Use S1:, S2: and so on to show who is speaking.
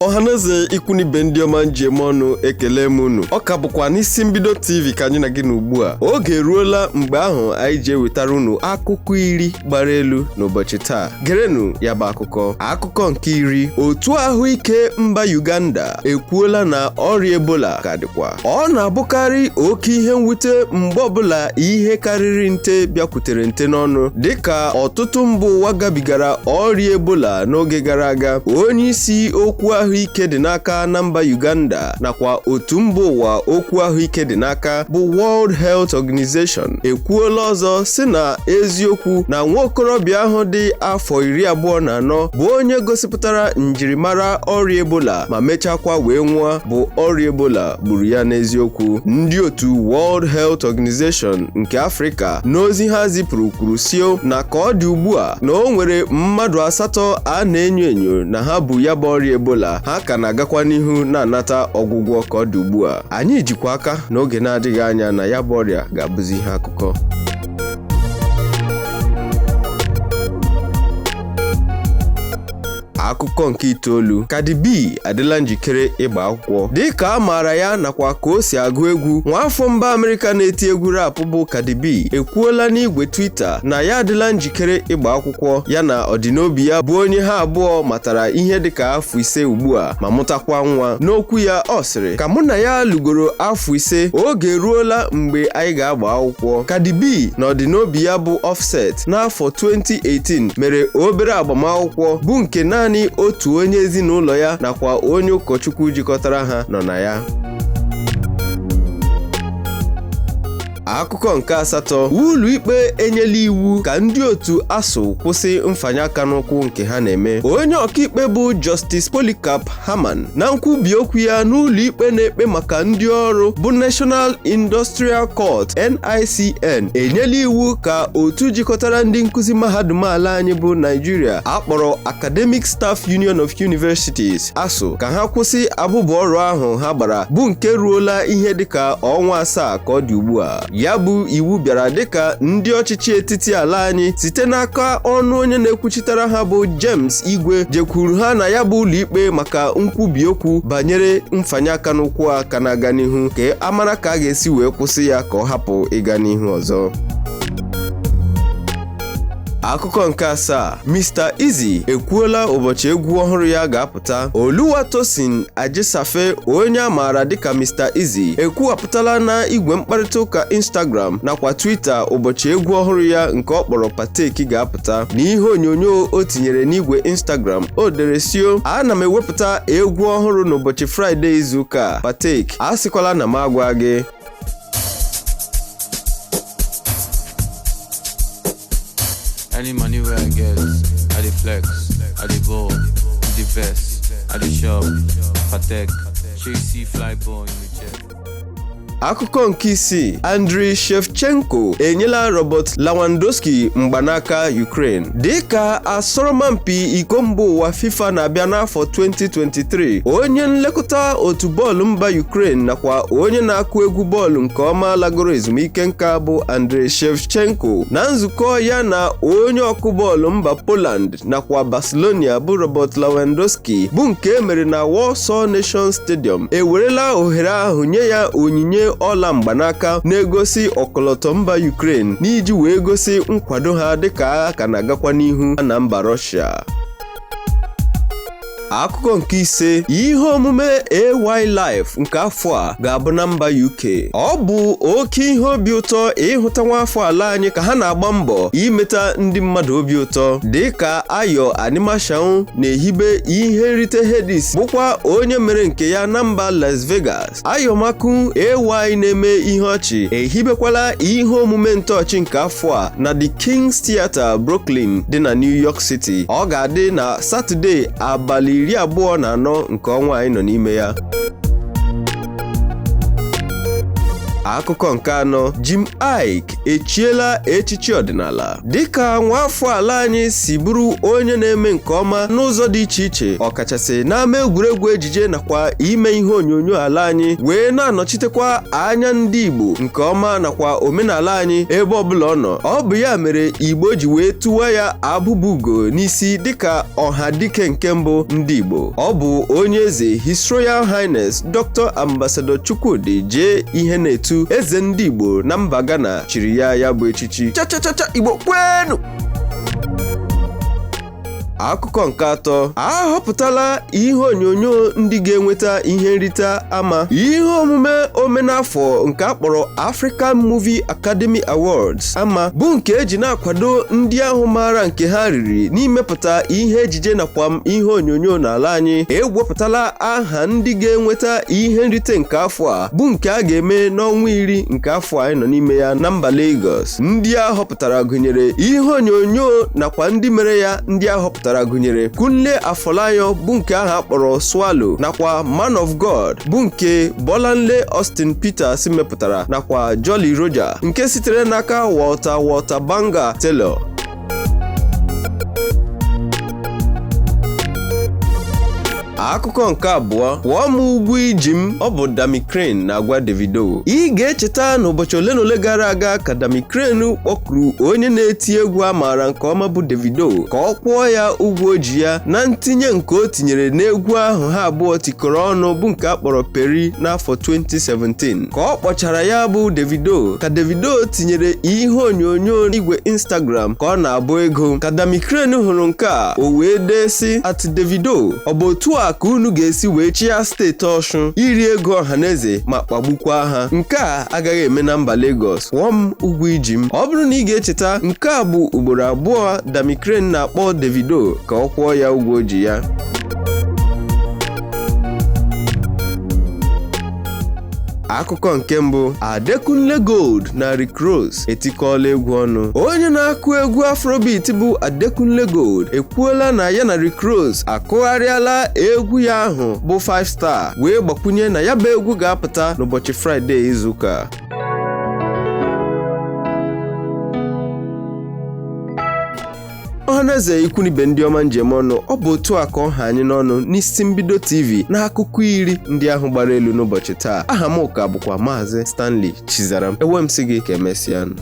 S1: Ọhaneze ikunibe ndị ọma njem ọnụ ekele m unu. Ọ ka bụkwa n'isi mbido TV ka anyị na gị n'ugbu a. Oge eruola mgbe ahụ anyị ji ewetara unu akụkọ iri gbara elu n'ụbọchị taa. Gerenụ ya bụ akụkọ. Akụkọ nke iri. Otu ahụike mba Uganda ekwuola na ọrịa Ebola ka dịkwa. Ọ na-abụkarị oke ihe mwute mgbe ọbụla ihe karịrị nte bịakwutere nte n'ọnụ, dịka ọtụtụ mba ụwa gabigara ọrịa Ebola n'oge gara aga. Onye isi okwu ahụike dị n'aka na mba Uganda nakwa otu mba ụwa okwu ahụike dị n'aka bụ World Health Organization ekwuola ọzọ si na eziokwu na nwaokorobịa ahụ dị afọ 24 bụ onye gosipụtara njirimara ọrịa Ebola ma mechakwa wee nwụọ bụ ọrịa Ebola gburu ya n'eziokwu. Ndị otu World Health Organization nke Afrịka n'ozi ha zipụrụ kwuru sio na ka ọ dị ugbu a na o nwere mmadụ 8 a na-enyo enyo na ha bụ ya bụ ọrịa Ebola, ha ka na-agakwa n'ihu na-anata ọgwụgwọ ka ọ dị ugbu a. Anyị jikwa aka n'oge na-adịghị anya na ya bụ ọrịa ga-abụzi ihe akụkọ. Akụkọ nke 9. Cardi B adịla njikere ịgba akwụkwọ. Dịka a maara ya nakwa ka o si agụ egwu, nwaafọ mba Amerịka na-eti egwu rap bụ Cardi B ekwuola n'igwe Twitter na ya adịla njikere ịgba akwụkwọ ya na ọdịnobi ya bụ onye ha abụọ matara ihe dịka afọ 5 ugbu a ma mụtakwa nwa. N'okwu ya ọ sịrị, ka mụ na ya lụgoro afọ 5, oge eruola mgbe anyị ga-agba akwụkwọ. Cardi B na ọdịnobi ya bụ Offset n'afọ 2018 mere obere agbamakwụkwọ bụ nke naanị otu onye ezinụlọ ya nakwa onye ụkọchukwu jikọtara ha nọ na ya. Akụkọ nke 8. Ụlọ ikpe enyela iwu ka ndị otu ASUU kwụsị mfanye aka n'ụkwụ nke ha na-eme. Onye ọkaikpe bụ Justice Polycarp Herman na nkwubi okwu ya n'ụlọ ikpe na-ekpe maka ndị ọrụ bụ National Industrial Court NICN enyela iwu ka otu jikọtara ndị nkuzi mahadum ala anyị bụ Nigeria akpọrọ Academic Staff Union of Universities ASUU ka ha kwụsị abụbụ ọrụ ahụ ha gbara bụ nke ruola ihe dịka ọnwa 7 ka ọ dị ugbu a. Ya bụ iwu bịara dịka ndị ọchịchị etiti ala anyị site n'aka ọnụ onye na-ekwuchitara ha bụ James Igwe jekwuru ha na ya bụ ụlọ ikpe maka nkwubi okwu banyere mfanye aka n'ụkwụ a ka na-aga n'ihu ka amara ka a ga-esi wee kwụsị ya ka ọ hapụ ịga n'ihu ọzọ. Akụkọ nke 7. Mr. Easy ekwuola ụbọchị egwu ọhụrụ ya ga-apụta. Oluwatosin Ajisafe, onye a maara dịka Mr. Easy, ekwuwapụtala na igwe mkparịta ụka Instagram nakwa Twitter ụbọchị egwu ọhụrụ ya nke ọ kpọrọ Pateki ga-apụta. N'ihe onyonyo o tinyere n'igwe Instagram, o dere sio, ana m ewepụta egwu ọhụrụ n'ụbọchị Fraịde izuụka Pateki, a sịkwala na m agwa gị.
S2: Any money where I get, I dey flex, I dey ball, the vest, I dey shop, Patek, Chasey fly ball in the jet.
S1: Akụkọ nke 6. Andriy Shevchenko enyela Robert Lewandowski mgbanaka Ukraine. Dịka asọrọmpi iko mba ụwa FIFA na-abịa n'afọ 2023, onye nlekọta otu bọọlụ mba Ukraine nakwa onye na-akụ egwu bọọlụ nke ọma lagoro ezumike nka bụ Andriy Shevchenko na nzukọ ya na onye ọkụ bọọlụ mba Poland nakwa Barcelona bụ Robert Lewandowski bụ nke emere na Warsaw Nation Stadium ewerela ohere ahụ nye ya onyinye ọla mgbanaka na-egosi ọkọlọtọ mba Ukraine n'iji wee gosi nkwado ha dịka agha ka na-agakwa n'ihu na mba Russia. Akụkọ nke 5. Ihe omume AY Life nke afọ a ga-abụ na mba UK. Ọ bụ oke ihe obi ụtọ ịhụta nwaafọ ala anyị ka ha na-agba mbọ imeta ndị mmadụ obi ụtọ, dịka Ayo Animation na-ehibe ihe nrite Hedis bụkwa onye mere nke ya na mba Las Vegas. Ayomaku AY na-eme ihe ọchị ehibekwala ihe omume ntọọchị nke afọ a na The King's Theatre Brooklyn dị na New York City. Ọ ga-adị na Satọde abalị 24 nke ọnwa anyị nọ n'ime ya. Akụkọ nke anọ, Jim Iyke echiela echichi ọdịnala. Dịka nwaafọ ala anyị si bụrụ onye na-eme nke ọma n'ụzọ dị iche iche, ọkachasị n'ama egwuregwu ejije nakwa ime ihe onyonyo ala anyị, wee na-anọchitekwa anya ndị Igbo nke ọma nakwa omenala anyị ebe ọbụla ọ nọ. Ọ bụ ya mere Igbo ji wee tụwa ya abụbụ ugo n'isi dịka ọha dike nke mbụ ndị Igbo. Ọ bụ onye eze His Royal Highness Dr. Ambassador Chukwudi jee ihe na-etu eze ndị Igbo na mba Ghana chiri ya bụ echichi. Cha Igbo kwenu! Akụkọ nke atọ, ahọpụtala ihe onyonyo ndị ga-enweta ihe nrita ama ihe omume omenafọ nke akpọrọ African Movie Academy Awards ama, bụ nke eji na-akwado ndị ahụ maara nke ha riri n'imepụta ihe ejije nakwa ihe onyonyo n'ala anyị. Ewepụtala aha ndị ga-enweta ihe nrite nke afọ a, bụ nke a ga-eme n'ọnwa 10 nke afọ anyị nọ n'ime ya na mba Lagos. Ndị ahọpụtara gụnyere ihe onyonyo nakwa ndị mere ya. Ndị ahọpụtara gụnyere Kunle Afolayan, bụ nke aha akpọrọ Swallow, nakwa Man of God, bụ nke Bolanle Austin Peters mepụtara, nakwa Jolly Roger nke sitere n'aka Walter Banga Taylor. Akụkọ nke abụọ, pụọ m ugwu iji m. Ọ bụ Dami Crane na-agwa Davido. Ị ga-echeta n'ụbọchị ole na ole gara aga ka Dami Crane kpọkuru onye na-eti egwu a maara nke ọma bụ Davido ka ọ kwụọ ya ụgwọ oji ya na ntinye nke o tinyere n'egwu ahụ ha abụọ tikọrọ ọnụ, bụ nke akpọrọ Peri n'afọ 2017. Ka ọ kpọchara ya bụ Davido, ka Davido tinyere ihe onyonyo n'igwe Instagram ka ọ na-abụ ego. Ka Dami Crane hụrụ nke a, o wee dee sị @Davido, ọ bụ otu a ka unu ga-esi wee chịa steeti Ọshụn iri ego ọhaneze ma kpagbukwa ha. Nke a agaghị eme na mba Lagos. Kwụọ m ụgwọ iji m. Ọ bụrụ na ị ga-echeta, nke a bụ ugboro abụọ Dami Crane na-akpọ Davido ka ọ kwụọ ya ụgwọ oji ya. Akụkọ nke mbụ, Adekunle Gold na Rick Ross etikọọla egwu ọnụ. Onye na-akụ egwu Afrobeat bụ Adekunle Gold ekwuola na ya na Rick Ross akụgharịala egwu ya ahụ bụ 5 Star, wee gbakwunye na ya bụ egwu ga-apụta n'ụbọchị Fraịde izuụka. Ọhaneze ikwunibe ndị ọma njem ọnụ, ọ bụ otu a ka ọha anyị n'ọnụ n'isi mbido TV na akụkọ 10 ndị ahụ gbara elu n'ụbọchị taa. Aha m ka bụkwa Maazị Stanley Chizaram. Ewe m sị gị ka emesịanụ.